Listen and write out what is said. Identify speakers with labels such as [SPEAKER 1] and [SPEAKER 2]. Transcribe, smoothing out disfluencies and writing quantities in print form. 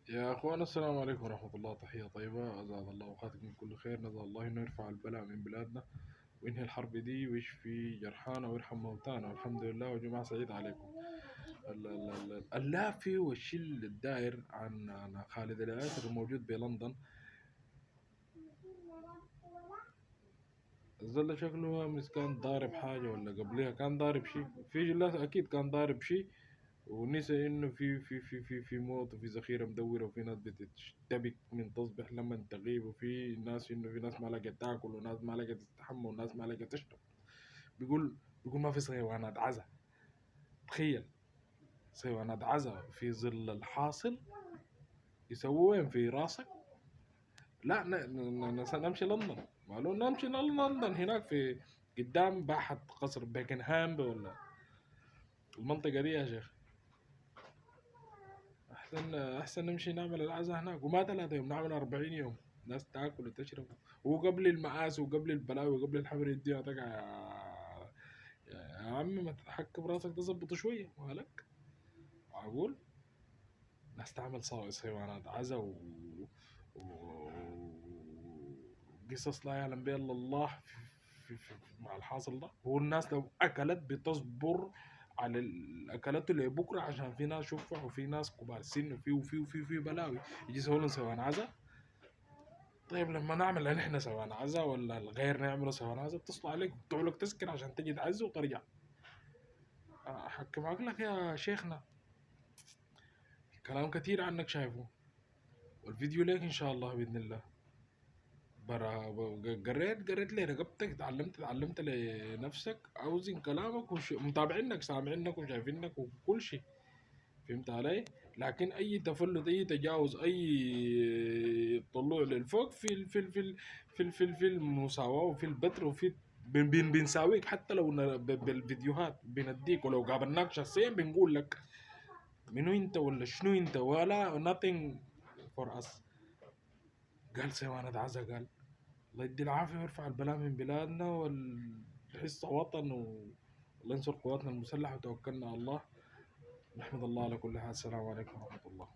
[SPEAKER 1] يا اخوان، السلام عليكم ورحمة الله. تحية طيبة، أسعد الله أوقاتكم بكل خير. نسأل الله إنه يرفع البلاء من بلادنا وينهي الحرب دي ويشفي جرحانا ويرحم موتانا، والحمد لله وجمعة سعيد عليكم. اللافي والشل الداير عن خالد الياسر الموجود بلندن. الزول شكله امس كان ضارب حاجة، ولا قبلها كان ضارب شيء. في جلاس أكيد كان ضارب شيء، ونسى انه في موت، وفي ذخيره مدوره، وفي ناس بتشتبك من تصبح لما تغيب، وفي ناس انه في ناس ما لقت تاكل، وناس ما لقت تستحمى، وناس ما لقت تشرب. بيقول ما في صيوانات عزا. تخيل، صيوانات عزا في ظل الحاصل يسووا وين في راسك؟ لا نمشي لندن. قالوا نمشي لندن، هناك في قدام باحة قصر بيكنهام ولا المنطقة دي يا شيخ. احسن نمشي نعمل العزاء هناك، وما 3 يوم، نعمل 40 يوم. ناس تاكل وتشرب، وقبل المآسي وقبل البلاوي وقبل الحبر الدنيا تقع يا عم ما تتحكم راسك، تظبط شوية مالك. معقول ناس تعمل صوانات عزا وقصص لا يعلم بها الا الله مع الحاصل ده. هو الناس لو اكلت بتصبر على الاكلات اللي بكره، عشان في ناس شفع، وفي ناس كبار سن، وفي بلاوي يجي يسوون سوان عزا. طيب لما نعمل نحن سوان عزا ولا الغير نعمله سوان عزا، بتصل عليك بتقول لك تذكر عشان تجي تعزي وترجع. احكي معك لك يا شيخنا، كلام كتير عنك شايفه، والفيديو ليك ان شاء الله باذن الله. برا قريت لي رقبتك، تعلمت لنفسك، عاوزين كلامك متابعينك سامعينك وشايفينك وكل شيء. فهمت علي؟ لكن اي تفلت، اي تجاوز، اي طلوع للفوق في المساواة وفي البتر وفي بنساويك. حتى لو بالفيديوهات بنديك، ولو قابلناك شخصيا بنقول لك منو انت ولا شنو انت، ولا nothing for us. قال سيوانة عزا، قال الله يدي العافية ويرفع البلاء من بلادنا والحس وطن والله ينصر قواتنا المسلحة، وتوكلنا على الله. نحمد الله على كل حال. السلام عليكم ورحمة الله.